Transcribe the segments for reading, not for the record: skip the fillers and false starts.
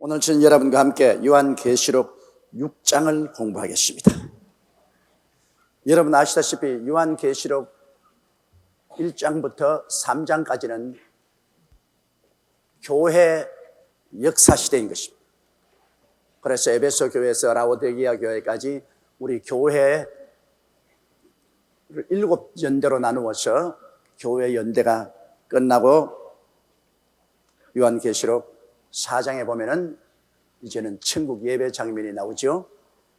오늘 저는 여러분과 함께 요한계시록 6장을 공부하겠습니다. 여러분 아시다시피 요한계시록 1장부터 3장까지는 교회 역사 시대인 것입니다. 그래서 에베소 교회에서 라오디게아 교회까지 우리 교회를 7연대로 나누어서 교회 연대가 끝나고 요한계시록 4장에 보면은 이제는 천국 예배 장면이 나오죠.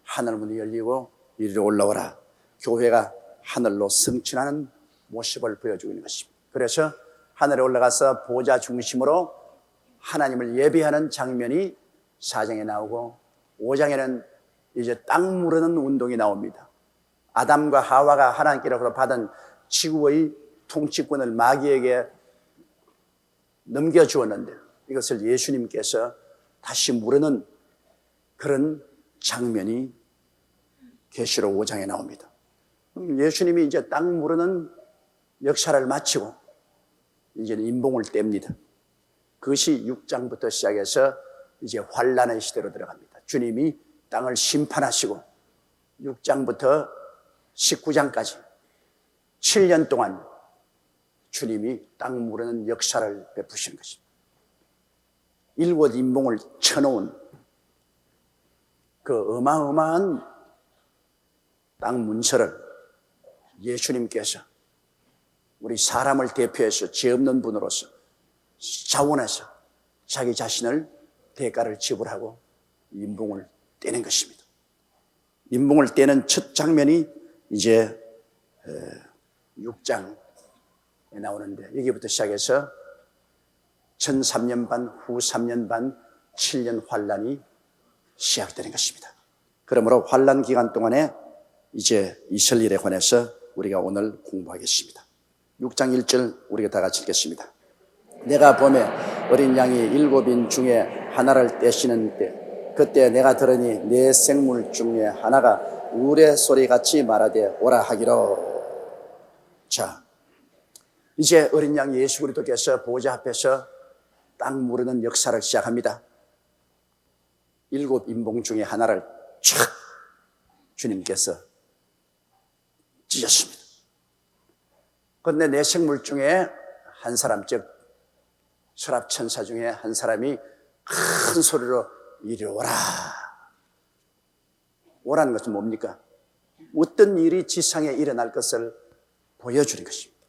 하늘문이 열리고 이리로 올라오라. 교회가 하늘로 승천하는 모습을 보여주고 있는 것입니다. 그래서 하늘에 올라가서 보좌 중심으로 하나님을 예배하는 장면이 4장에 나오고 5장에는 이제 땅 무르는 운동이 나옵니다. 아담과 하와가 하나님께로부터 받은 지구의 통치권을 마귀에게 넘겨주었는데 이것을 예수님께서 다시 무르는 그런 장면이 계시록 5장에 나옵니다. 예수님이 이제 땅 무르는 역사를 마치고 이제는 임봉을 뗍니다. 그것이 6장부터 시작해서 이제 환란의 시대로 들어갑니다. 주님이 땅을 심판하시고 6장부터 19장까지 7년 동안 주님이 땅 무르는 역사를 베푸시는 것입니다. 일곱 임봉을 쳐놓은 그 어마어마한 땅 문서를 예수님께서 우리 사람을 대표해서 죄 없는 분으로서 자원해서 자기 자신을 대가를 지불하고 임봉을 떼는 것입니다. 임봉을 떼는 첫 장면이 이제 6장에 나오는데 여기부터 시작해서 전 3년 반, 후 3년 반, 7년 환란이 시작되는 것입니다. 그러므로 환란 기간 동안에 이제 이스라엘에 관해서 우리가 오늘 공부하겠습니다. 6장 1절 우리가 다 같이 읽겠습니다. 내가 봄에 어린 양이 7인 중에 하나를 떼시는 때 그때 내가 들으니 네 생물 중에 하나가 우레소리같이 말하되 오라 하기로. 자, 이제 어린 양 예수 그리스도께서 보좌 앞에서 땅 무르는 역사를 시작합니다. 7 임봉 중에 하나를 촥 주님께서 찢었습니다. 그런데 내 생물 중에 한 사람, 즉 서랍천사 중에 한 사람이 큰 소리로 이리 오라. 오라는 것은 뭡니까? 어떤 일이 지상에 일어날 것을 보여주는 것입니다.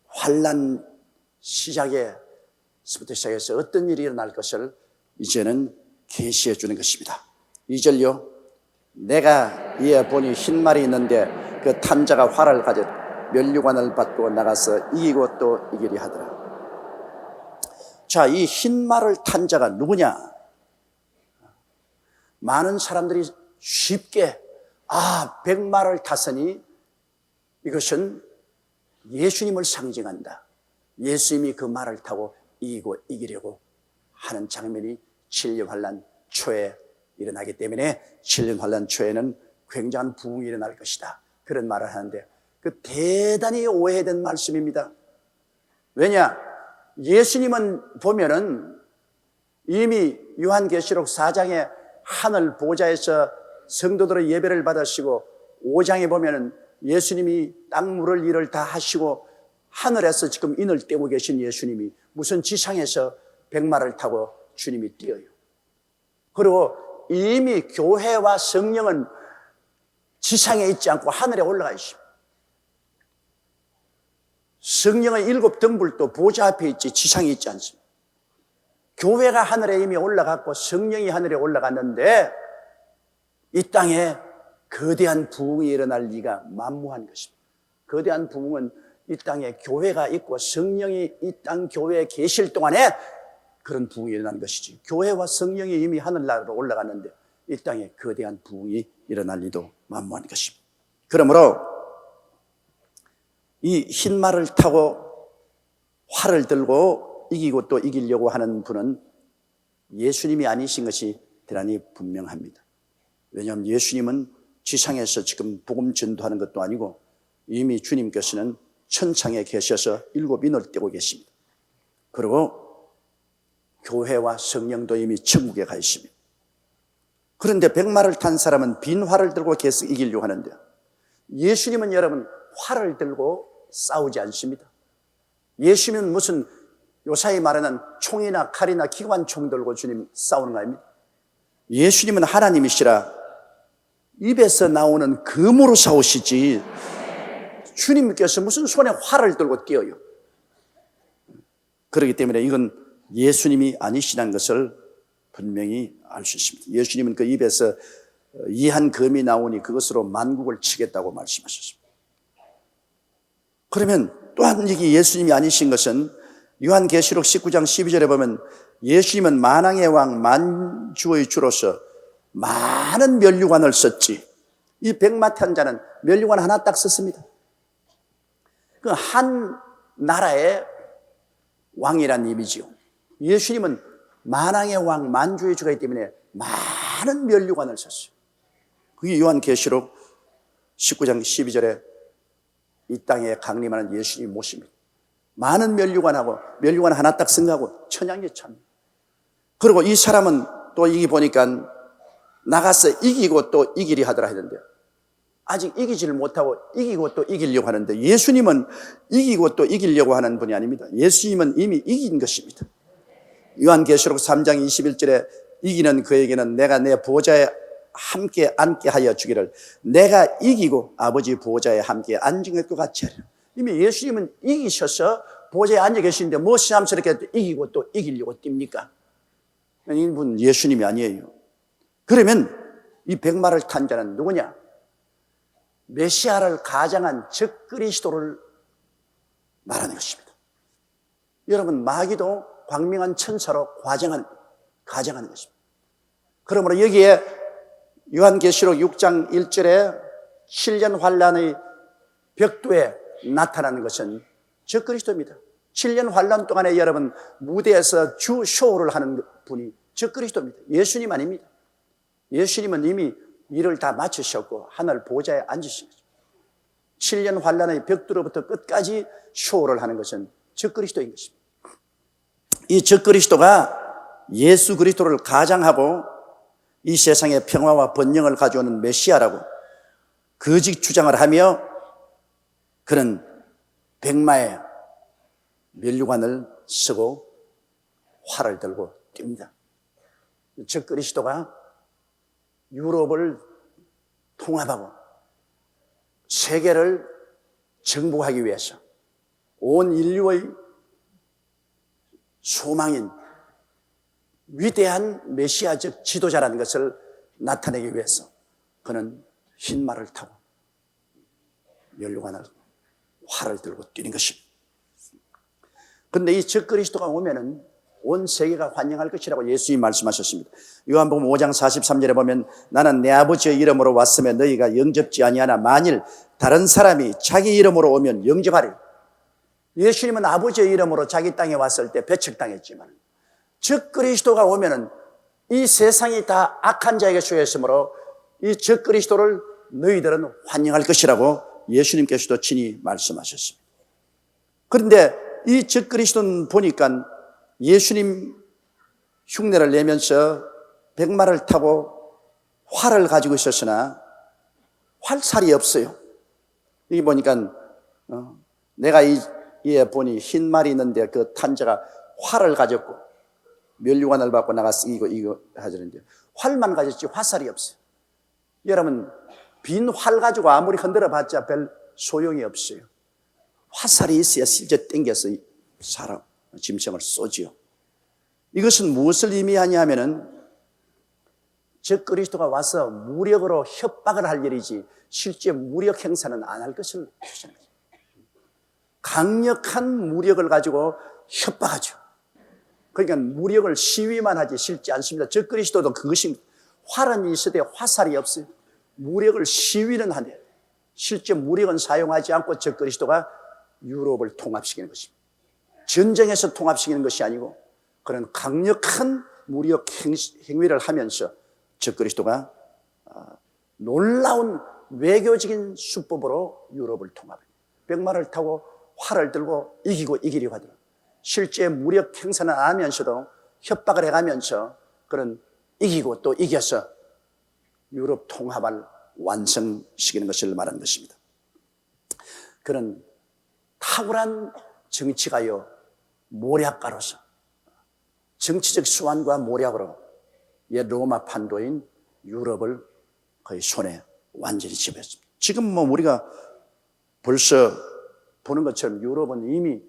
환란 시작에서부터 시작해서 어떤 일이 일어날 것을 이제는 계시해 주는 것입니다. 2절요. 내가 이에 보니 흰 말이 있는데 그 탄자가 활을 가져 면류관을 받고 나가서 이기고 또 이기리 하더라. 자, 이 흰 말을 탄 자가 누구냐? 많은 사람들이 쉽게 백마를 탔으니 이것은 예수님을 상징한다. 예수님이 그 말을 타고 이기고 이기려고 하는 장면이 7년 환란 초에 일어나기 때문에 7년 환란 초에는 굉장한 부흥이 일어날 것이다. 그런 말을 하는데 그 대단히 오해된 말씀입니다. 왜냐? 예수님은 보면은 이미 요한계시록 4장에 하늘 보좌에서 성도들의 예배를 받으시고 5장에 보면은 예수님이 땅 물을 일을 다 하시고 하늘에서 지금 인을 떼고 계신 예수님이 무슨 지상에서 백마를 타고 주님이 뛰어요. 그리고 이미 교회와 성령은 지상에 있지 않고 하늘에 올라가 있습니다. 성령의 7 등불도 보좌 앞에 있지 지상에 있지 않습니다. 교회가 하늘에 이미 올라갔고 성령이 하늘에 올라갔는데 이 땅에 거대한 부흥이 일어날 리가 만무한 것입니다. 거대한 부흥은 이 땅에 교회가 있고 성령이 이 땅 교회에 계실 동안에 그런 부흥이 일어난 것이지, 교회와 성령이 이미 하늘나라로 올라갔는데 이 땅에 거대한 부흥이 일어날 리도 만무한 것입니다. 그러므로 이 흰 말을 타고 활을 들고 이기고 또 이기려고 하는 분은 예수님이 아니신 것이 대단히 분명합니다. 왜냐하면 예수님은 지상에서 지금 복음 전도하는 것도 아니고 이미 주님께서는 천창에 계셔서 7인을 떼고 계십니다. 그리고 교회와 성령도 이미 천국에 가 있습니다. 그런데 백마를 탄 사람은 빈 활을 들고 계속 이기려고 하는데, 예수님은 여러분 활을 들고 싸우지 않습니다. 예수님은 무슨 요사이 말하는 총이나 칼이나 기관총 들고 주님 싸우는 거 아닙니까? 예수님은 하나님이시라 입에서 나오는 금으로 싸우시지, 주님께서 무슨 손에 활을 들고 뛰어요. 그렇기 때문에 이건 예수님이 아니시라는 것을 분명히 알 수 있습니다. 예수님은 그 입에서 이한 금이 나오니 그것으로 만국을 치겠다고 말씀하셨습니다. 그러면 또한 이게 예수님이 아니신 것은 요한계시록 19장 12절에 보면 예수님은 만왕의 왕 만주의 주로서 많은 면류관을 썼지, 이 백마 탄 자는 면류관 하나 딱 썼습니다. 그 한 나라의 왕이란 의미지요. 예수님은 만왕의 왕 만주의 주가 있기 때문에 많은 면류관을 썼어요. 그게 요한계시록 19장 12절에 이 땅에 강림하는 예수님 모습입니다. 많은 면류관하고 면류관 하나 딱 생각하고 천양계천. 그리고 이 사람은 또 이기 보니까 나가서 이기고 또 이기려 하더라 했는데, 아직 이기지를 못하고 이기고 또 이기려고 하는데, 예수님은 이기고 또 이기려고 하는 분이 아닙니다. 예수님은 이미 이긴 것입니다. 요한계시록 3장 21절에 이기는 그에게는 내가 내 보좌에 함께 앉게 하여 주기를, 내가 이기고 아버지 보좌에 함께 앉은 것과 같이 하리라. 이미 예수님은 이기셔서 보좌에 앉아 계시는데 뭐 시함스럽게 이기고 또 이기려고 뜁니까? 이분 예수님이 아니에요. 그러면 이 백마를 탄 자는 누구냐? 메시아를 가장한 적그리스도를 말하는 것입니다. 여러분, 마귀도 광명한 천사로 가정하는 것입니다. 그러므로 여기에 요한계시록 6장 1절에 7년 환란의 벽두에 나타나는 것은 적그리스도입니다. 7년 환란 동안에 여러분 무대에서 주 쇼를 하는 분이 적그리스도입니다. 예수님 아닙니다. 예수님은 이미 일을 다 마치셨고 하늘 보좌에 앉으신 거죠. 7년 환란의 벽두로부터 끝까지 쇼를 하는 것은 적그리스도인 것입니다. 이 적그리스도가 예수 그리스도를 가장하고 이 세상에 평화와 번영을 가져오는 메시아라고 거짓 주장을 하며 그는 백마에 면류관을 쓰고 활을 들고 뜁니다. 적그리스도가 유럽을 통합하고 세계를 정복하기 위해서 온 인류의 소망인 위대한 메시아적 지도자라는 것을 나타내기 위해서 그는 흰 말을 타고 면류관을 활을 들고 뛰는 것입니다. 그런데 이 적그리스도가 오면은 온 세계가 환영할 것이라고 예수님이 말씀하셨습니다. 요한복음 5장 43절에 보면 나는 내 아버지의 이름으로 왔으며 너희가 영접지 아니하나 만일 다른 사람이 자기 이름으로 오면 영접하리라. 예수님은 아버지의 이름으로 자기 땅에 왔을 때 배척당했지만 적그리스도가 오면은 이 세상이 다 악한 자에게 쏘였으므로 이 적그리스도를 너희들은 환영할 것이라고 예수님께서도 친히 말씀하셨습니다. 그런데 이 적그리스도는 보니까 예수님 흉내를 내면서 백마를 타고 활을 가지고 있었으나 활살이 없어요. 여기 보니까 내가 이에 보니 흰 말이 있는데 그 탄자가 활을 가졌고 면류관을 받고 나가서 이거 하자는데 활만 가졌지 화살이 없어요. 여러분, 빈 활 가지고 아무리 흔들어 봤자 별 소용이 없어요. 화살이 있어야 실제 땡겨서 사람 짐승을 쏘지요. 이것은 무엇을 의미하냐 하면은 적그리스도가 와서 무력으로 협박을 할 일이지 실제 무력 행사는 안 할 것을 주장합니다. 강력한 무력을 가지고 협박하죠. 그러니까 무력을 시위만 하지 실제 않습니다. 적그리스도도 그것입니다. 활은 있으되 화살이 없어요. 무력을 시위는 하네. 실제 무력은 사용하지 않고 적그리스도가 유럽을 통합시키는 것입니다. 전쟁에서 통합시키는 것이 아니고 그런 강력한 무력 행위를 하면서 적그리스도가 놀라운 외교적인 수법으로 유럽을 통합해요. 백마를 타고 활을 들고 이기고 이기려고 하더라. 실제 무력 행사는 안 하면서도 협박을 해가면서 그런 이기고 또 이겨서 유럽 통합을 완성시키는 것을 말하는 것입니다. 그런 탁월한 정치가요, 모략가로서 정치적 수완과 모략으로 옛 로마 판도인 유럽을 거의 손에 완전히 집었습니다. 지금 우리가 벌써 보는 것처럼 유럽은 이미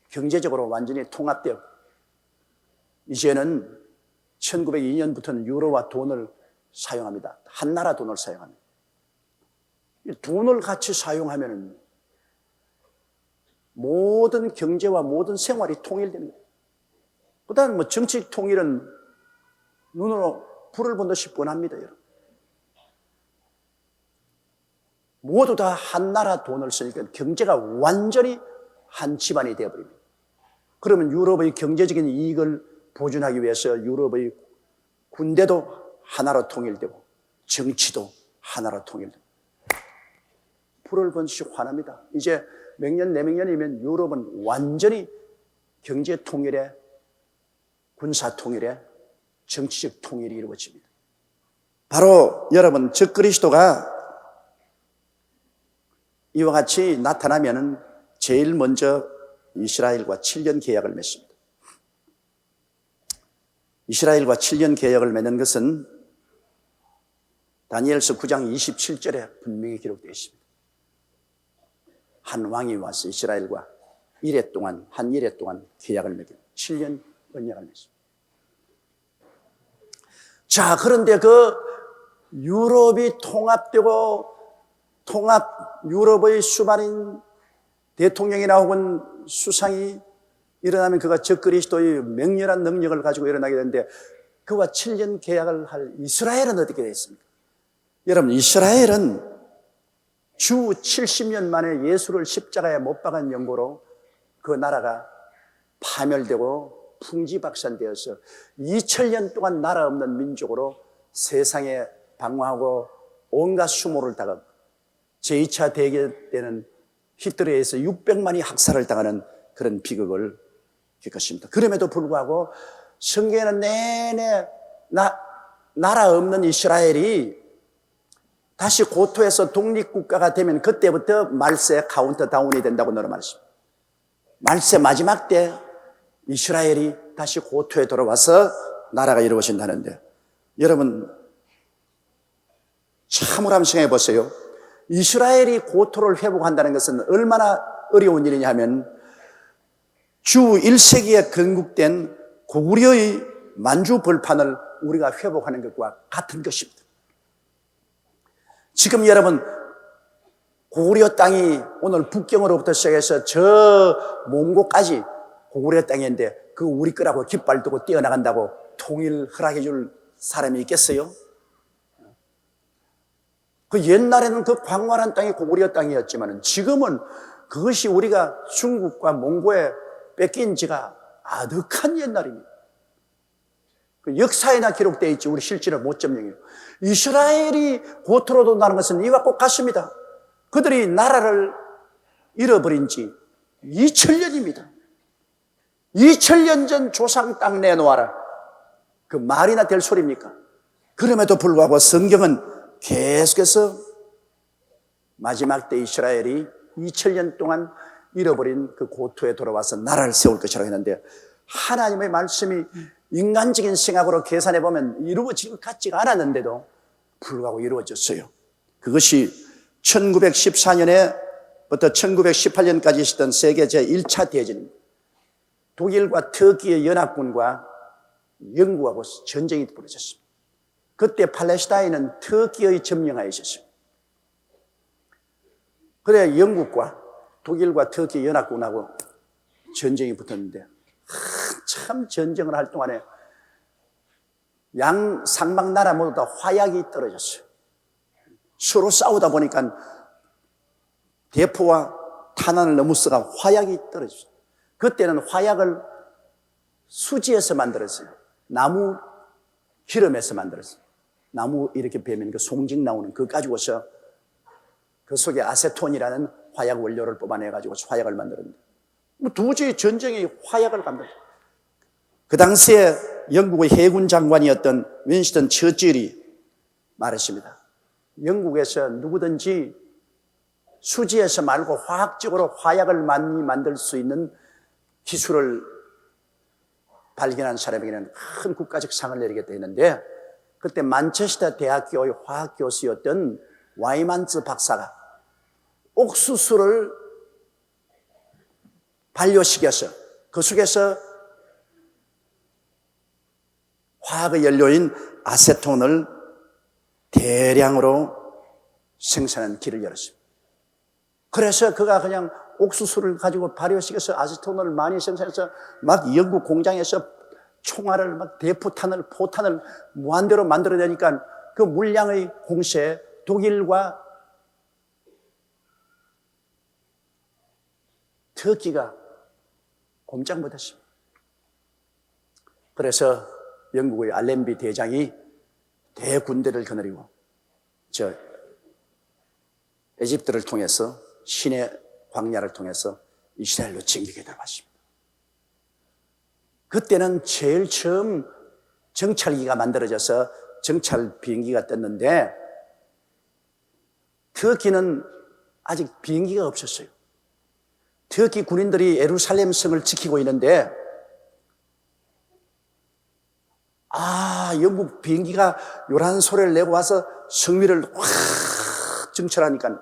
경제적으로 완전히 통합되어 이제는 1902년부터는 유로와 돈을 사용합니다. 한 나라 돈을 사용합니다. 이 돈을 같이 사용하면 모든 경제와 모든 생활이 통일되는 거예요. 그 다음 정치 통일은 눈으로 불을 본 듯이 뻔합니다, 여러분. 모두 다 한 나라 돈을 쓰니까 경제가 완전히 한 집안이 되어버립니다. 그러면 유럽의 경제적인 이익을 보존하기 위해서 유럽의 군대도 하나로 통일되고 정치도 하나로 통일되고 불을 본 듯이 화납니다. 이제 몇 년, 내몇 년이면 유럽은 완전히 경제 통일에 군사 통일에 정치적 통일이 이루어집니다. 바로 여러분, 적그리스도가 이와 같이 나타나면은 제일 먼저 이스라엘과 7년 계약을 맺습니다. 이스라엘과 7년 계약을 맺는 것은 다니엘서 9장 27절에 분명히 기록되어 있습니다. 한 왕이 와서 이스라엘과 한 일해 동안 계약을 맺고 7년 언약을 맺습니다. 자, 그런데 그 유럽이 통합되고 유럽의 수많은 대통령이나 혹은 수상이 일어나면 그가 적그리스도의 맹렬한 능력을 가지고 일어나게 되는데 그와 7년 계약을 할 이스라엘은 어떻게 됐습니까? 여러분, 이스라엘은 주 70년 만에 예수를 십자가에 못 박은 연고로 그 나라가 파멸되고 풍지박산되어서 2000년 동안 나라 없는 민족으로 세상에 방황하고 온갖 수모를 당하고 제2차 대결 때는 히틀러에 의해서 600만이 학살을 당하는 그런 비극을 겪었습니다. 그럼에도 불구하고 성경에는 내내 나라 없는 이스라엘이 다시 고토에서 독립국가가 되면 그때부터 말세 카운트다운이 된다고 말했습니다. 말세 마지막 때 이스라엘이 다시 고토에 돌아와서 나라가 이루어진다는데 여러분 참으로 한번 생각해 보세요. 이스라엘이 고토를 회복한다는 것은 얼마나 어려운 일이냐 하면 주 1세기에 건국된 고구려의 만주 벌판을 우리가 회복하는 것과 같은 것입니다. 지금 여러분 고구려 땅이 오늘 북경으로부터 시작해서 저 몽고까지 고구려 땅인데 그 우리 거라고 깃발 두고 뛰어나간다고 통일 허락해 줄 사람이 있겠어요? 그 옛날에는 그 광활한 땅이 고구려 땅이었지만 지금은 그것이 우리가 중국과 몽고에 뺏긴 지가 아득한 옛날입니다. 그 역사에나 기록되어 있지 우리 실제로 못 점령해요. 이스라엘이 고토로 돈다는 것은 이와 꼭 같습니다. 그들이 나라를 잃어버린 지 2000년입니다. 2000년 전 조상 땅 내놓아라. 그 말이나 될 소리입니까? 그럼에도 불구하고 성경은 계속해서 마지막 때 이스라엘이 2000년 동안 잃어버린 그 고토에 돌아와서 나라를 세울 것이라고 했는데 하나님의 말씀이 인간적인 생각으로 계산해 보면 이루어질 것 같지가 않았는데도 불구하고 이루어졌어요. 그것이 1914년에부터 1918년까지 있었던 세계 제1차 대전입니다. 독일과 터키의 연합군과 영국하고 전쟁이 벌어졌습니다. 그때 팔레스타인은 터키의 점령하에 있었습니다. 그래 영국과 독일과 터키 연합군하고 전쟁이 붙었는데 참 전쟁을 할 동안에 양 상방 나라 모두 다 화약이 떨어졌어요. 서로 싸우다 보니까 대포와 탄환을 너무 써가 화약이 떨어졌어요. 그때는 화약을 수지에서 만들었어요. 나무 기름에서 만들었어요. 나무 이렇게 베면 그 송직 나오는 그거 가지고서 그 속에 아세톤이라는 화약 원료를 뽑아내가지고 화약을 만들었는데 도저히 전쟁이 화약을 감당. 그 당시에 영국의 해군 장관이었던 윈스턴 처칠이 말했습니다. 영국에서 누구든지 수지에서 말고 화학적으로 화약을 많이 만들 수 있는 기술을 발견한 사람에게는 큰 국가적 상을 내리겠다 했는데, 그때 만체스터 대학교의 화학 교수였던 와이만츠 박사가 옥수수를 발효시켜서 그 속에서 화학의 연료인 아세톤을 대량으로 생산하는 길을 열었습니다. 그래서 그가 그냥 옥수수를 가지고 발효시켜서 아세톤을 많이 생산해서 막 영국 공장에서 총알을 막 대포탄을 포탄을 무한대로 만들어내니까 그 물량의 공세에 독일과 터키가 꼼짝 못했습니다. 그래서 영국의 알렌비 대장이 대군대를 거느리고 에집트를 통해서 시내 광야를 통해서 이스라엘로 진격에 들어갔습니다. 그때는 제일 처음 정찰기가 만들어져서 정찰 비행기가 떴는데, 터키는 아직 비행기가 없었어요. 터키 군인들이 예루살렘 성을 지키고 있는데, 영국 비행기가 요란 소리를 내고 와서 성미를 확 정찰하니까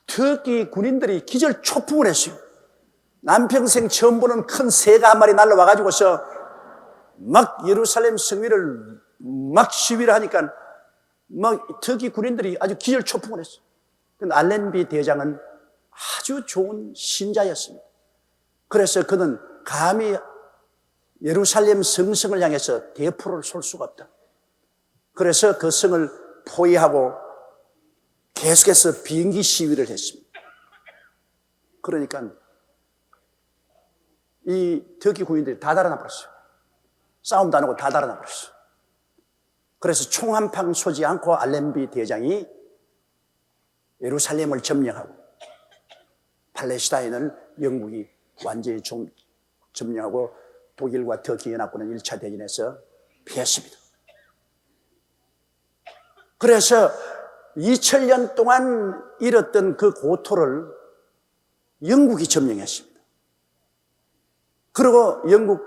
터키 군인들이 기절 초풍을 했어요. 남평생 처음 보는 큰 새가 한 마리 날라와가지고서 막 예루살렘 성미를 막 시위를 하니까 막 터키 군인들이 아주 기절 초풍을 했어요. 근데 알렌비 대장은 아주 좋은 신자였습니다. 그래서 그는 감히 예루살렘 성성을 향해서 대포를 쏠 수가 없다. 그래서 그 성을 포위하고 계속해서 비행기 시위를 했습니다. 그러니까 이 터키 군인들이 다 달아나 버렸어요. 싸움도 안 하고 다 달아나 버렸어요. 그래서 총 한 방 쏘지 않고 알렌비 대장이 예루살렘을 점령하고 팔레스타인을 영국이 완전히 점령하고 독일과 터키 연합군은 1차 대전에서 피했습니다. 그래서 2000년 동안 잃었던 그 고토를 영국이 점령했습니다. 그리고 영국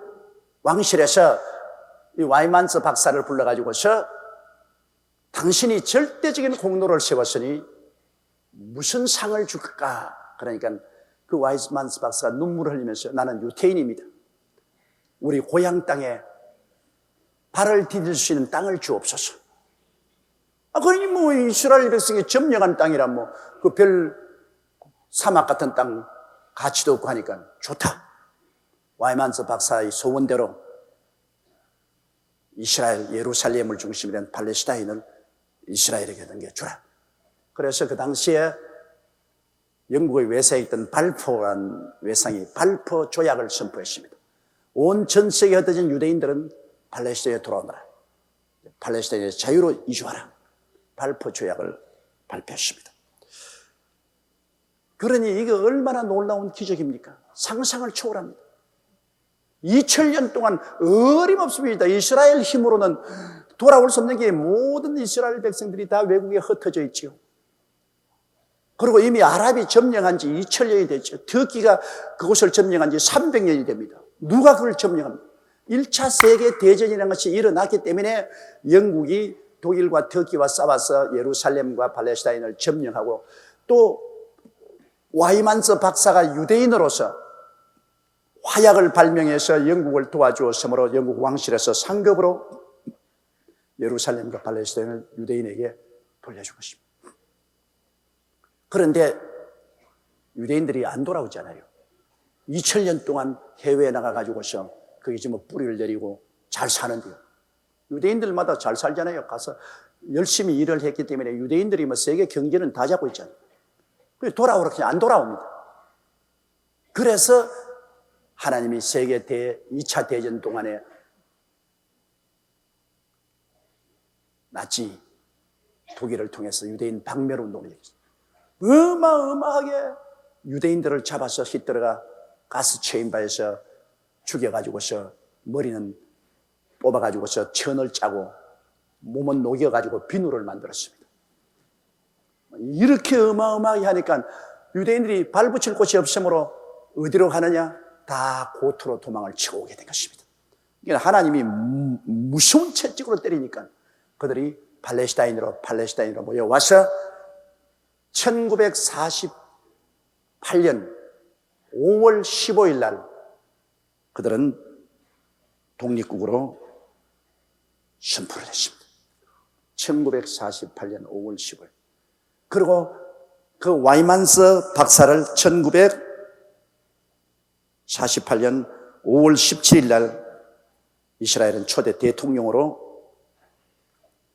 왕실에서 이 와이만스 박사를 불러가지고서 당신이 절대적인 공로를 세웠으니 무슨 상을 줄까? 그러니까 그 와이만스 박사가 눈물을 흘리면서 나는 유태인입니다. 우리 고향 땅에 발을 디딜 수 있는 땅을 주옵소서. 그러니 뭐 이스라엘 백성이 점령한 땅이라 뭐 그 별 사막 같은 땅 가치도 없고 하니까 좋다. 와이만스 박사의 소원대로 이스라엘 예루살렘을 중심으로 한 팔레스타인을 이스라엘에게 넘겨주라. 그래서 그 당시에 영국의 외세에 있던 발포라는 외상이 발포 조약을 선포했습니다. 온 전 세계에 흩어진 유대인들은 팔레스타인에 돌아오너라. 팔레스타인의 자유로 이주하라. 발포 조약을 발표했습니다. 그러니 이게 얼마나 놀라운 기적입니까? 상상을 초월합니다. 2000년 동안 어림없습니다. 이스라엘 힘으로는 돌아올 수 없는 게 모든 이스라엘 백성들이 다 외국에 흩어져 있죠. 그리고 이미 아랍이 점령한 지 2000년이 됐죠. 터키가 그곳을 점령한 지 300년이 됩니다. 누가 그걸 점령합니까? 1차 세계대전이라는 것이 일어났기 때문에 영국이 독일과 터키와 싸워서 예루살렘과 팔레스타인을 점령하고, 또 와이만스 박사가 유대인으로서 화약을 발명해서 영국을 도와주었으므로 영국 왕실에서 상급으로 예루살렘과 팔레스타인을 유대인에게 돌려준 것입니다. 그런데 유대인들이 안 돌아오잖아요. 2000년 동안 해외에 나가가지고서 거기 지금 뿌리를 내리고 잘 사는데요. 유대인들마다 잘 살잖아요. 가서 열심히 일을 했기 때문에 유대인들이 뭐 세계 경제는 다 잡고 있잖아요. 돌아오라 그냥 안 돌아옵니다. 그래서 하나님이 세계 2차 대전 동안에 나치 독일을 통해서 유대인 박멸 운동을 했습니다. 어마어마하게 유대인들을 잡아서 히틀러가 가스 체인바에서 죽여가지고서 머리는 뽑아가지고서 천을 짜고 몸은 녹여가지고 비누를 만들었습니다. 이렇게 어마어마하게 하니까 유대인들이 발붙일 곳이 없으므로 어디로 가느냐? 다 고토로 도망을 치고 오게 된 것입니다. 그러니까 하나님이 무서운 채찍으로 때리니까 그들이 팔레스타인으로 모여와서 1948년 5월 15일 날 그들은 독립국으로 선포를 했습니다. 1948년 5월 15일. 그리고 그 와이만스 박사를 1948년 5월 17일 날 이스라엘은 초대 대통령으로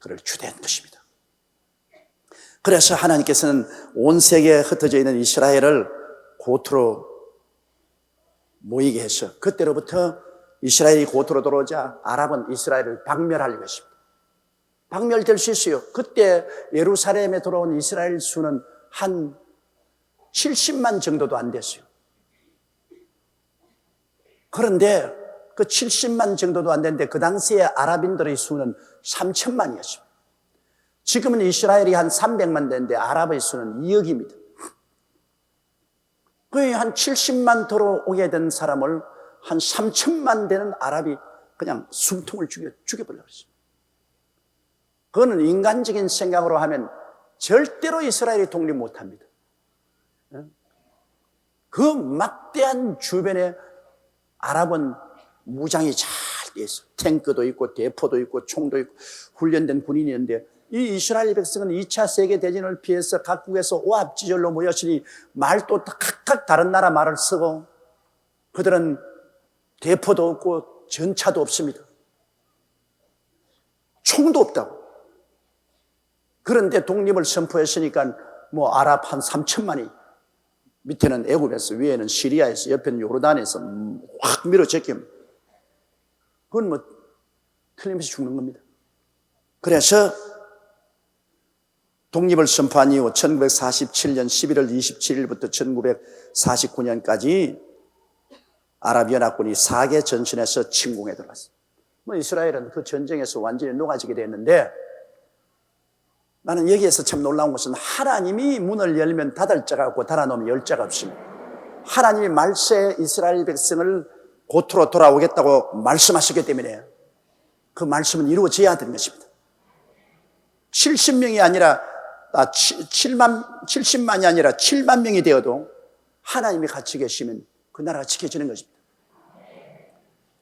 그를 추대한 것입니다. 그래서 하나님께서는 온 세계에 흩어져 있는 이스라엘을 고토로 모이게 해서 그때로부터 이스라엘이 고토로 들어오자 아랍은 이스라엘을 박멸하려고 했습니다. 박멸될 수 있어요. 그때 예루살렘에 들어온 이스라엘 수는 한 70만 정도도 안 됐어요. 그런데 그 70만 정도도 안 됐는데 그 당시에 아랍인들의 수는 3천만이었습니다. 지금은 이스라엘이 한 300만 되는데 아랍의 수는 2억입니다. 거의 한 70만 들어오게 된 사람을 한 3천만 되는 아랍이 그냥 숨통을 죽여버리려고 했습니다. 그거는 인간적인 생각으로 하면 절대로 이스라엘이 독립 못합니다. 그 막대한 주변에 아랍은 무장이 잘 돼 있어. 탱크도 있고 대포도 있고 총도 있고 훈련된 군인이 있는데 이 이스라엘 백성은 2차 세계대전을 피해서 각국에서 오합지졸로 모였으니 말도 각각 다른 나라 말을 쓰고 그들은 대포도 없고 전차도 없습니다. 총도 없다고. 그런데 독립을 선포했으니까 뭐 아랍 한 3천만이 밑에는 애굽에서 위에는 시리아에서 옆에는 요르단에서 확 밀어제끼면 그건 뭐 틀림없이 죽는 겁니다. 그래서 독립을 선포한 이후 1947년 11월 27일부터 1949년까지 아랍연합군이 4개 전선에서 침공에 들어갔어요. 뭐 이스라엘은 그 전쟁에서 완전히 녹아지게 됐는데 나는 여기에서 참 놀라운 것은 하나님이 문을 열면 닫을 자가 없고 닫아놓으면 열 자가 없습니다. 하나님이 말세에 이스라엘 백성을 고토로 돌아오겠다고 말씀하셨기 때문에 그 말씀은 이루어져야 되는 것입니다. 70명이 아니라 70만이 아니라 7만 명이 되어도 하나님이 같이 계시면 그 나라가 지켜지는 것입니다.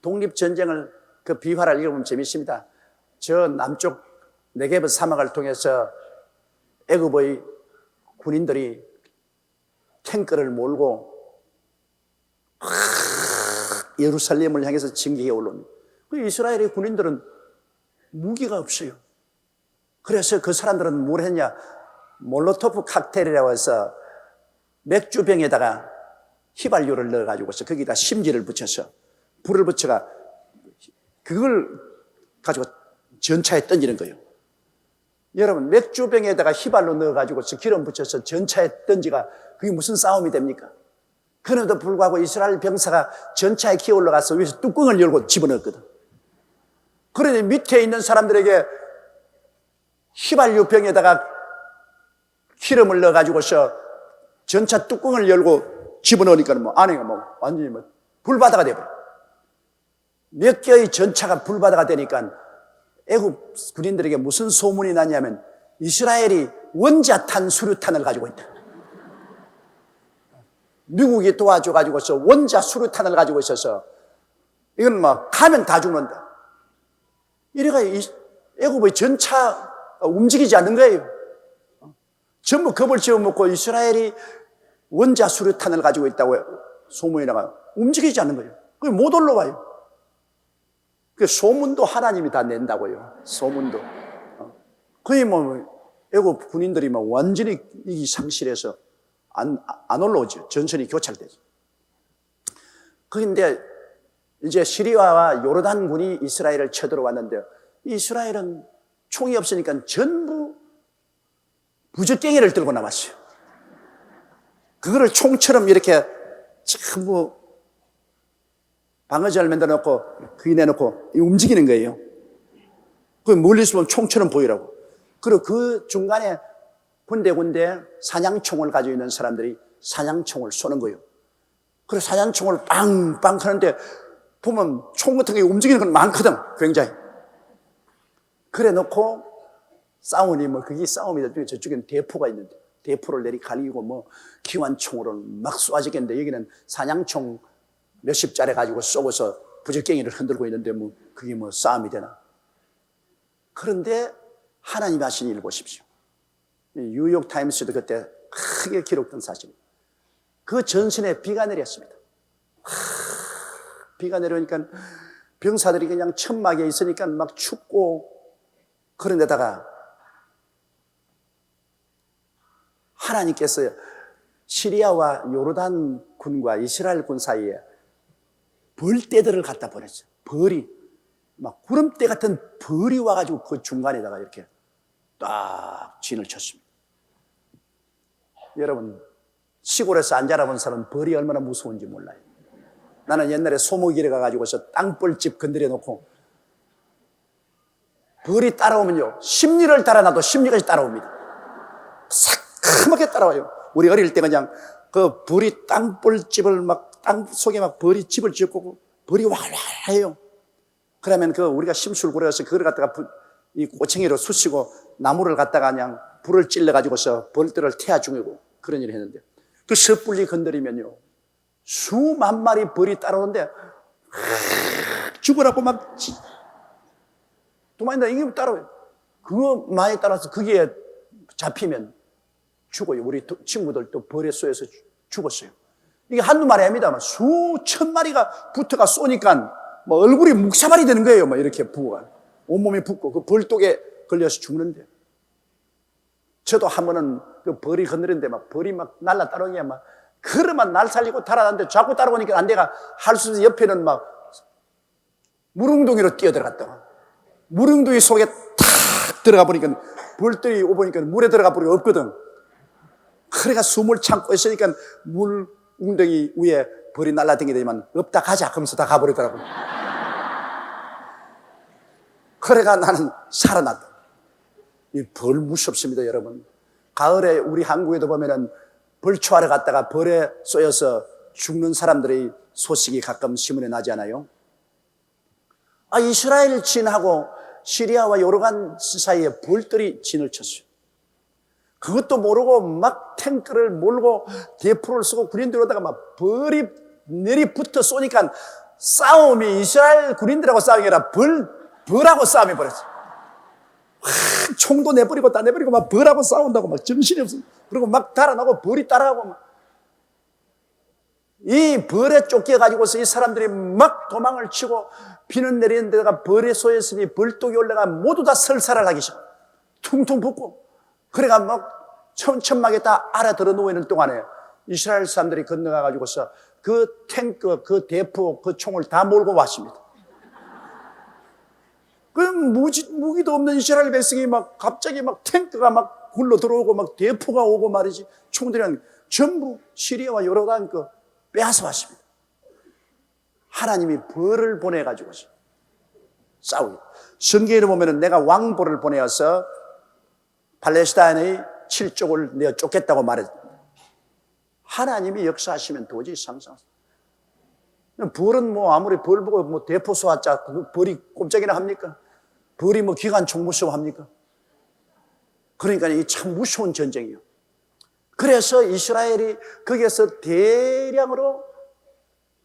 독립전쟁을 그 비화를 읽어보면 재밌습니다. 저 남쪽 네게브 사막을 통해서 애굽의 군인들이 탱크를 몰고 예루살렘을 향해서 진격해 올라옵니다. 그 이스라엘의 군인들은 무기가 없어요. 그래서 그 사람들은 뭘 했냐? 몰로토프 칵테일이라고 해서 맥주병에다가 휘발유를 넣어가지고서 거기다 심지를 붙여서 불을 붙여가 그걸 가지고 전차에 던지는 거예요. 여러분 맥주병에다가 휘발유 넣어가지고서 기름 붙여서 전차에 던지가 그게 무슨 싸움이 됩니까? 그럼에도 불구하고 이스라엘 병사가 전차에 기어 올라가서 위에서 뚜껑을 열고 집어넣었거든. 그러니 밑에 있는 사람들에게 휘발유 병에다가 기름을 넣어가지고서 전차 뚜껑을 열고 집어넣으니까 뭐 안에가 뭐 완전히 뭐 불바다가 돼버려. 몇 개의 전차가 불바다가 되니까 애굽 군인들에게 무슨 소문이 났냐면 이스라엘이 원자탄 수류탄을 가지고 있다. 미국이 도와줘가지고서 원자 수류탄을 가지고 있어서 이건 뭐 가면 다 죽는다. 이래가 애굽의 전차 움직이지 않는 거예요. 전부 겁을 지어먹고 이스라엘이 원자 수류탄을 가지고 있다고 소문이 나가요. 움직이지 않는 거예요. 그게 못 올라와요. 그 소문도 하나님이 다 낸다고요. 소문도. 거의 뭐 애굽 군인들이 막 완전히 이 상실해서 안 올라오죠. 전선이 교착되죠. 그런데 이제 시리아와 요르단군이 이스라엘을 쳐들어왔는데 이스라엘은 총이 없으니까 전부 부적갱이를 들고 나왔어요. 그거를 총처럼 이렇게 전부 방어전을 만들어 놓고 그게 내놓고 움직이는 거예요. 그 멀리서 보면 총처럼 보이라고. 그리고 그 중간에 군데군데 사냥총을 가지고 있는 사람들이 사냥총을 쏘는 거예요. 그래서 사냥총을 빵빵 하는데 보면 총 같은 게 움직이는 건 많거든, 굉장히. 그래 놓고 싸우니 뭐 그게 싸움이다. 저쪽에는 대포가 있는데 대포를 내리갈기고 뭐 기관총으로 막 쏘아지겠는데 여기는 사냥총 몇십 자리 가지고 쏘고서 부적갱이를 흔들고 있는데 뭐 그게 뭐 싸움이 되나. 그런데 하나님이 하신 일 보십시오. 뉴욕타임스도 그때 크게 기록된 사실입니다. 그 전선에 비가 내렸습니다. 비가 내려오니까 병사들이 그냥 천막에 있으니까 막 춥고, 그런데다가 하나님께서 시리아와 요르단 군과 이스라엘 군 사이에 벌떼들을 갖다 보냈어요. 벌이 막 구름대 같은 벌이 와가지고 그 중간에다가 이렇게 딱 진을 쳤습니다. 여러분, 시골에서 안 자라본 사람은 벌이 얼마나 무서운지 몰라요. 나는 옛날에 소목일에 가가지고서 땅벌집 건드려 놓고 벌이 따라오면요, 심리를 달아놔도 심리까지 따라옵니다. 새카맣게 따라와요. 우리 어릴 때 그냥 그 벌이 땅벌집을 막 땅 속에 막 벌이 집을 짓고 벌이 활활해요. 그러면 그 우리가 심술 부려서 그걸 갖다가 이 꼬챙이로 쑤시고 나무를 갖다가 그냥 불을 찔러가지고서 벌들을 태워 죽이고 그런 일을 했는데, 그 섣불리 건드리면요 수만 마리 벌이 따라오는데 죽으라고 막 도망다 이게 따라와요. 그거 많이 따라서 거기에 잡히면 죽어요. 우리 친구들도 벌에 쏘여서 죽었어요. 이게 한두 마리 아닙니다만 수천 마리가 붙어가 쏘니까 뭐 얼굴이 묵사발이 되는 거예요. 막 이렇게 부어가 온몸이 붓고 그 벌독에 걸려서 죽는데, 저도 한 번은 그 벌이 건드렸는데 막 벌이 막 날라 따라오니까 막 그러면 날 살리고 달아났는데 자꾸 따라오니까 안 돼가 할 수 없이 옆에는 막 물웅덩이로 뛰어들어갔다가 물웅덩이 속에 탁 들어가 보니까 벌들이 오보니까 물에 들어가 버리고 없거든. 그래가 숨을 참고 있으니까 물웅덩이 위에 벌이 날라다니게 되면 없다 가자 하면서 다 가버리더라고요. 그래가 나는 살아났다. 이 벌 무섭습니다, 여러분. 가을에 우리 한국에도 보면은 벌초하러 갔다가 벌에 쏘여서 죽는 사람들의 소식이 가끔 신문에 나지 않아요? 이스라엘 진하고 시리아와 요르단 사이에 벌들이 진을 쳤어요. 그것도 모르고 막 탱크를 몰고 대포를 쓰고 군인들 오다가 막 벌이 내리붙어 쏘니까 싸움이 이스라엘 군인들하고 싸움이 아니라 벌하고 싸움이 벌었어요. 총도 내버리고 다 내버리고 막 벌하고 싸운다고 막 정신이 없어. 그리고 막 달아나고 벌이 따라가고 막. 이 벌에 쫓겨가지고서 이 사람들이 막 도망을 치고 비는 내리는 데다가 벌에 쏘였으니 벌독이 올라가 모두 다 설사를 하기 시작. 퉁퉁 붓고. 그래가 막 천막에 다 알아들어 누워있는 동안에 이스라엘 사람들이 건너가가지고서 그 탱크, 그 대포, 그 총을 다 몰고 왔습니다. 그 무기도 없는 이스라엘 백성이 막 갑자기 막 탱크가 막 굴러 들어오고 막 대포가 오고 말이지, 총들이랑 전부 시리아와 요르단 그 빼앗아 왔습니다. 하나님이 벌을 보내가지고 싸우고, 성경에 보면은 내가 왕벌을 보내어서 팔레스타인의 7족을 내어 쫓겠다고 말했습니다. 하나님이 역사하시면 도저히 상상하세요. 벌은 뭐 아무리 벌 보고 뭐 대포 쏘았자 벌이 꼼짝이나 합니까? 벌이 뭐 기관총 무서워합니까? 그러니까 이게 참 무서운 전쟁이에요. 그래서 이스라엘이 거기에서 대량으로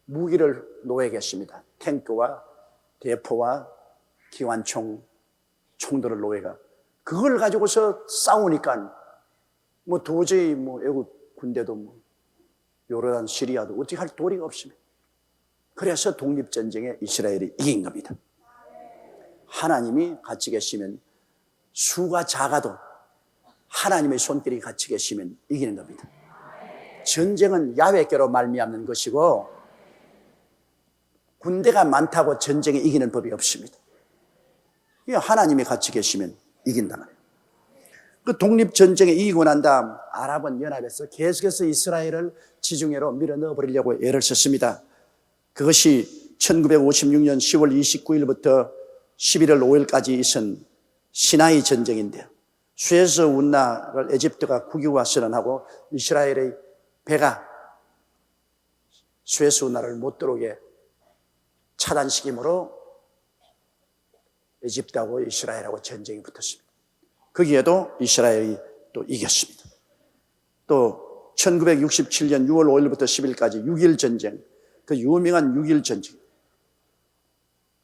무기를 놓여겠습니다. 탱크와 대포와 기관총, 총들을 놓여가 그걸 가지고서 싸우니까 뭐 도저히 뭐 애국 군대도 뭐 요르단 시리아도 어떻게 할 도리가 없습니다. 그래서 독립전쟁에 이스라엘이 이긴 겁니다. 하나님이 같이 계시면, 수가 작아도 하나님의 손길이 같이 계시면 이기는 겁니다. 전쟁은 야외께로 말미암는 것이고 군대가 많다고 전쟁에 이기는 법이 없습니다. 하나님이 같이 계시면 이긴다 말이에요. 그 독립전쟁에 이기고 난 다음 아랍은 연합해서 계속해서 이스라엘을 지중해로 밀어 넣어버리려고 애를 썼습니다. 그것이 1956년 10월 29일부터 11월 5일까지 있은 시나이 전쟁인데요. 수에즈 운하를 에집트가 국유화 선언하고 이스라엘의 배가 수에즈 운하를 못 들어오게 차단시킴으로 에집트하고 이스라엘하고 전쟁이 붙었습니다. 거기에도 이스라엘이 또 이겼습니다. 또 1967년 6월 5일부터 10일까지 6.1 전쟁, 그 유명한 6.1 전쟁.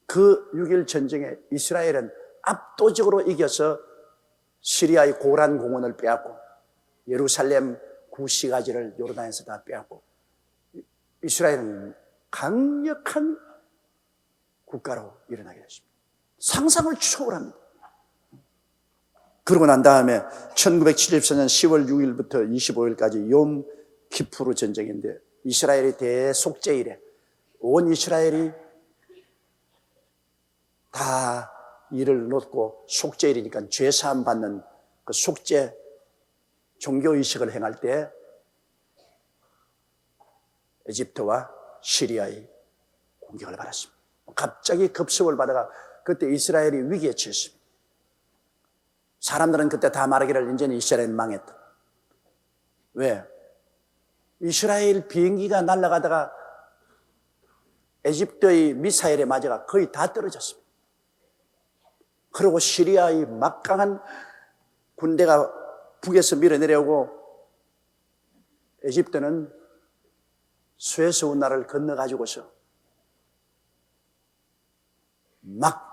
그 6.1 전쟁에 이스라엘은 압도적으로 이겨서 시리아의 고란 공원을 빼앗고 예루살렘 구시가지를 요르단에서 다 빼앗고 이스라엘은 강력한 국가로 일어나게 됐습니다. 상상을 초월합니다. 그러고 난 다음에 1974년 10월 6일부터 25일까지 욤 키푸르 전쟁인데 이스라엘의 대속죄일에 온 이스라엘이 다 일을 놓고 속죄일이니까 죄사함 받는 그 속죄 종교의식을 행할 때 에집트와 시리아의 공격을 받았습니다. 갑자기 급습을 받아가 그때 이스라엘이 위기에 처했습니다. 사람들은 그때 다 말하기를 이제는 이스라엘은 망했다. 왜? 이스라엘 비행기가 날아가다가 에집트의 미사일에 맞아가 거의 다 떨어졌습니다. 그리고 시리아의 막강한 군대가 북에서 밀어내려오고 에집트는 수에즈 운하를 건너가지고서 막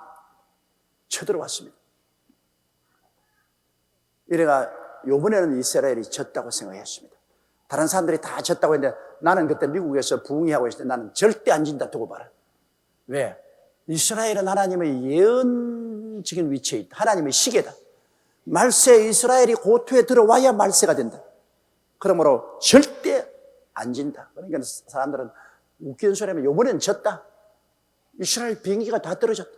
쳐들어왔습니다. 이래가 이번에는 이스라엘이 졌다고 생각했습니다. 다른 사람들이 다 졌다고 했는데 나는 그때 미국에서 부흥회하고 있을 때 나는 절대 안 진다 두고 봐라. 왜? 이스라엘은 하나님의 예언적인 위치에 있다. 하나님의 시계다. 말세 이스라엘이 고토에 들어와야 말세가 된다. 그러므로 절대 안 진다. 그러니까 사람들은 웃기는 소리 하면 이번엔 졌다. 이스라엘 비행기가 다 떨어졌다.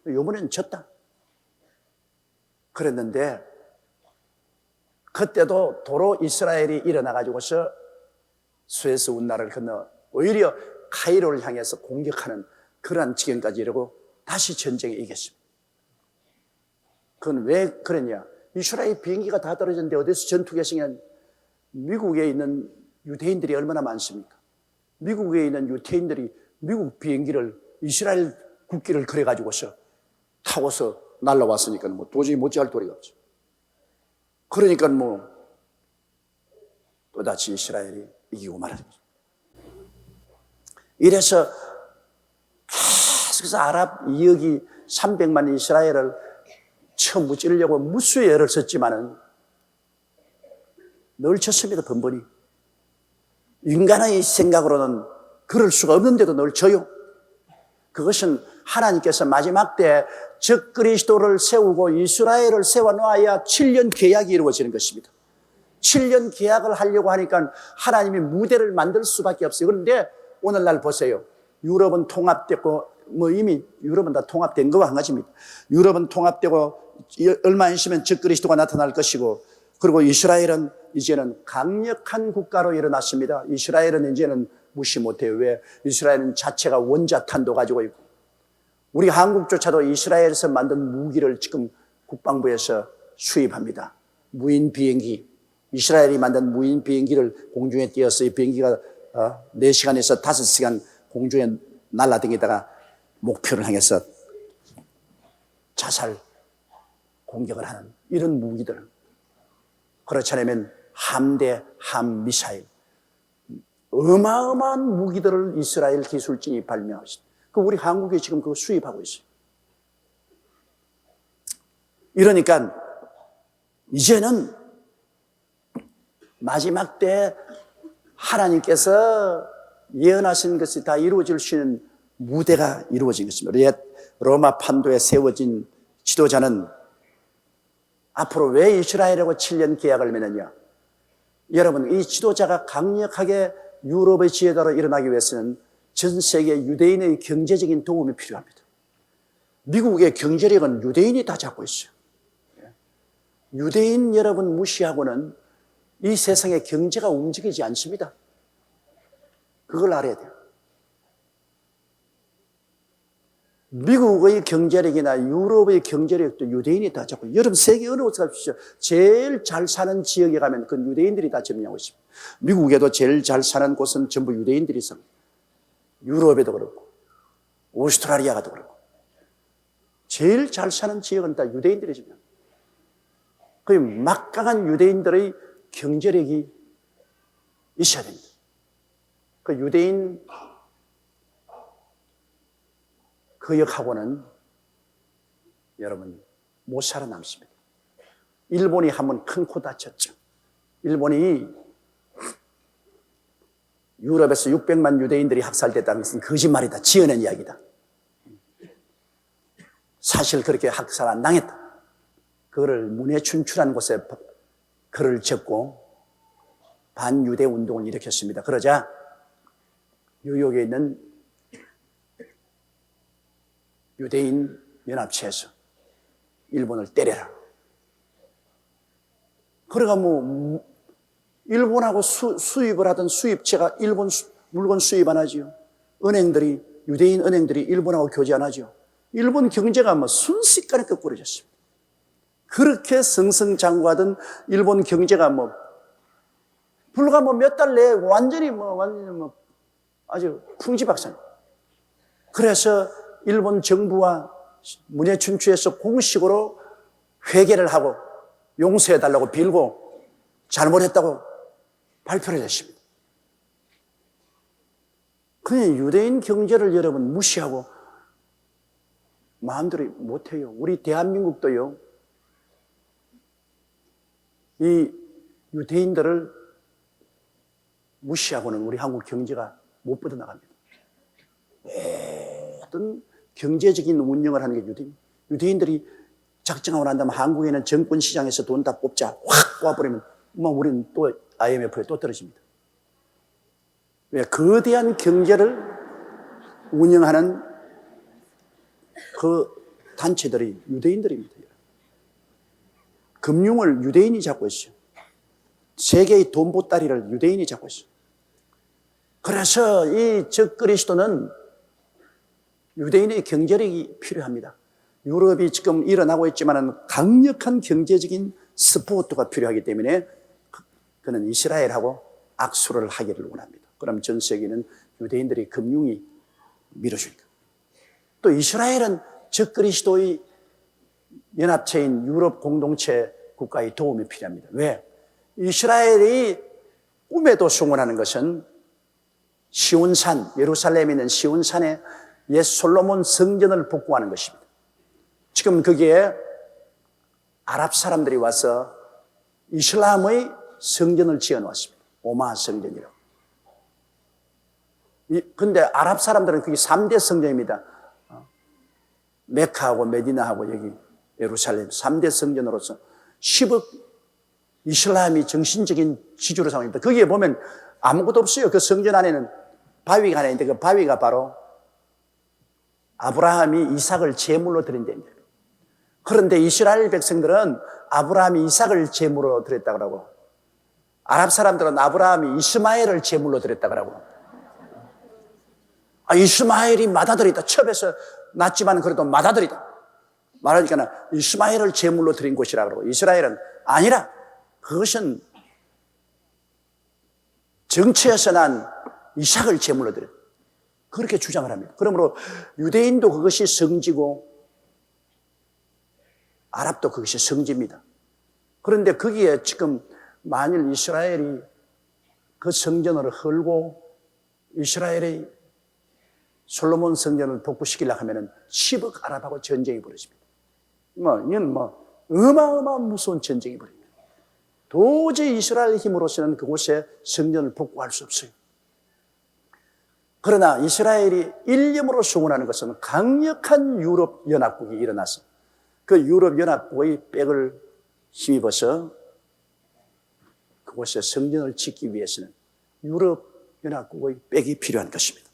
이번엔 졌다. 그랬는데 그때도 도로 이스라엘이 일어나가지고서 수에즈 운하를 건너 오히려 카이로를 향해서 공격하는 그러한 지경까지 이르고 다시 전쟁에 이겼습니다. 그건 왜 그랬냐? 이스라엘 비행기가 다 떨어졌는데 어디서 전투 개성이냐? 미국에 있는 유대인들이 얼마나 많습니까? 미국에 있는 유대인들이 미국 비행기를 이스라엘 국기를 그려가지고서 타고서 날라왔으니까 뭐 도저히 못지할 도리가 없죠. 그러니까 뭐 또다시 이스라엘이 이기고 말하는 거죠. 이래서 계속해서 아랍 2억이 300만 이스라엘을 처음 무찌르려고 무수의 애를 썼지만은 늘 쳤습니다. 번번이. 인간의 생각으로는 그럴 수가 없는데도 늘 져요. 그것은 하나님께서 마지막 때 적그리스도를 세우고 이스라엘을 세워놓아야 7년 계약이 이루어지는 것입니다. 7년 계약을 하려고 하니까 하나님이 무대를 만들 수밖에 없어요. 그런데 오늘날 보세요. 유럽은 통합되고 뭐 이미 유럽은 다 통합된 거와 한 가지입니다. 유럽은 통합되고 얼마 있으면 적그리스도가 나타날 것이고 그리고 이스라엘은 이제는 강력한 국가로 일어났습니다. 이스라엘은 이제는 무시 못해요. 왜? 이스라엘은 자체가 원자탄도 가지고 있고 우리 한국조차도 이스라엘에서 만든 무기를 지금 국방부에서 수입합니다. 무인 비행기, 이스라엘이 만든 무인 비행기를 공중에 띄어서 이 비행기가 4시간에서 5시간 공중에 날아다니다가 목표를 향해서 자살 공격을 하는 이런 무기들. 그렇지 않으면 함대, 함미사일. 어마어마한 무기들을 이스라엘 기술진이 발명하십니다. 그 우리 한국에 지금 그거 수입하고 있어요. 이러니까 이제는 마지막 때 하나님께서 예언하신 것이 다 이루어질 수 있는 무대가 이루어진 것입니다. 옛 로마 판도에 세워진 지도자는 앞으로 왜 이스라엘하고 7년 계약을 맺느냐? 여러분, 이 지도자가 강력하게 유럽의 지혜자로 일어나기 위해서는 전 세계 유대인의 경제적인 도움이 필요합니다. 미국의 경제력은 유대인이 다 잡고 있어요. 유대인 여러분 무시하고는 이 세상의 경제가 움직이지 않습니다. 그걸 알아야 돼요. 미국의 경제력이나 유럽의 경제력도 유대인이 다 잡고, 여러분 세계 어느 곳에 가십시오. 제일 잘 사는 지역에 가면 그 유대인들이 다 점령하고 있습니다. 미국에도 제일 잘 사는 곳은 전부 유대인들이 있습니다. 유럽에도 그렇고 오스트라리아가도 그렇고 제일 잘 사는 지역은 다 유대인들이 점령. 그 막강한 유대인들의 경제력이 있어야 됩니다. 그 유대인 거역하고는 여러분 못 살아남습니다. 일본이 한번 큰 코 다쳤죠. 일본이 유럽에서 600만 유대인들이 학살됐다는 것은 거짓말이다. 지어낸 이야기다. 사실 그렇게 학살 안 당했다. 그거를 문해춘추라는 곳에 글을 적고 반유대 운동을 일으켰습니다. 그러자 뉴욕에 있는 유대인 연합체에서 일본을 때려라. 그래가 일본하고 수입을 하던 수입체가 일본 물건 수입 안 하지요. 은행들이, 유대인 은행들이 일본하고 교제 안 하죠. 일본 경제가 순식간에 거꾸로졌습니다. 그렇게 승승장구하던 일본 경제가 불과 몇 달 내에 완전히 아주 풍지박산. 그래서 일본 정부와 문해춘추에서 공식으로 회개를 하고 용서해달라고 빌고 잘못했다고 발표를 했습니다. 그냥 유대인 경제를 여러분 무시하고 마음대로 못해요. 우리 대한민국도요, 이 유대인들을 무시하고는 우리 한국 경제가 못 뻗어나갑니다. 어떤 경제적인 운영을 하는 게 유대인들이 작정하고 난 다음에 한국에는 정권 시장에서 돈 다 뽑자 확 와버리면 우리는 또 IMF에 또 떨어집니다. 왜? 거대한 경제를 운영하는 그 단체들이 유대인들입니다. 금융을 유대인이 잡고 있어요. 세계의 돈 보따리를 유대인이 잡고 있어요. 그래서 이 적그리스도는 유대인의 경제력이 필요합니다. 유럽이 지금 일어나고 있지만 강력한 경제적인 스포트가 필요하기 때문에 그는 이스라엘하고 악수를 하기를 원합니다. 그럼 전 세계는 유대인들이 금융이 밀어주니까. 또 이스라엘은 적그리스도의 연합체인 유럽 공동체 국가의 도움이 필요합니다. 왜? 이스라엘이 꿈에도 소원하는 것은 시온산, 예루살렘에 있는 시온산에 옛 솔로몬 성전을 복구하는 것입니다. 지금 거기에 아랍 사람들이 와서 이슬람의 성전을 지어 놓았습니다. 오마 성전이라고. 근데 아랍 사람들은 그게 3대 성전입니다. 메카하고 메디나하고 여기 예루살렘 3대 성전으로서 10억 이슬람이 정신적인 지주로 삼습니다. 거기에 보면 아무것도 없어요. 그 성전 안에는 바위가 하나 있는데 그 바위가 바로 아브라함이 이삭을 제물로 드린 데입니다. 그런데 이스라엘 백성들은 아브라함이 이삭을 제물로 드렸다고 하고 아랍 사람들은 아브라함이 이스마엘을 제물로 드렸다고 하고 이스마엘이 맏아들이다. 첩에서 낳지만 그래도 맏아들이다. 말하니까 이스마엘을 제물로 드린 곳이라고 그러고 이스라엘은 아니라 그것은 정체에서 난 이삭을 제물로 드렸다. 그렇게 주장을 합니다. 그러므로 유대인도 그것이 성지고 아랍도 그것이 성지입니다. 그런데 거기에 지금 만일 이스라엘이 그 성전을 헐고 이스라엘의 솔로몬 성전을 복구시키려고 하면 10억 아랍하고 전쟁이 벌어집니다. 이건 어마어마한 무서운 전쟁이 벌어집니다. 도저히 이스라엘 힘으로서는 그곳에 성전을 복구할 수 없어요. 그러나 이스라엘이 일념으로 소원하는 것은 강력한 유럽 연합국이 일어나서 그 유럽 연합국의 백을 힘입어서 그곳에 성전을 짓기 위해서는 유럽 연합국의 백이 필요한 것입니다.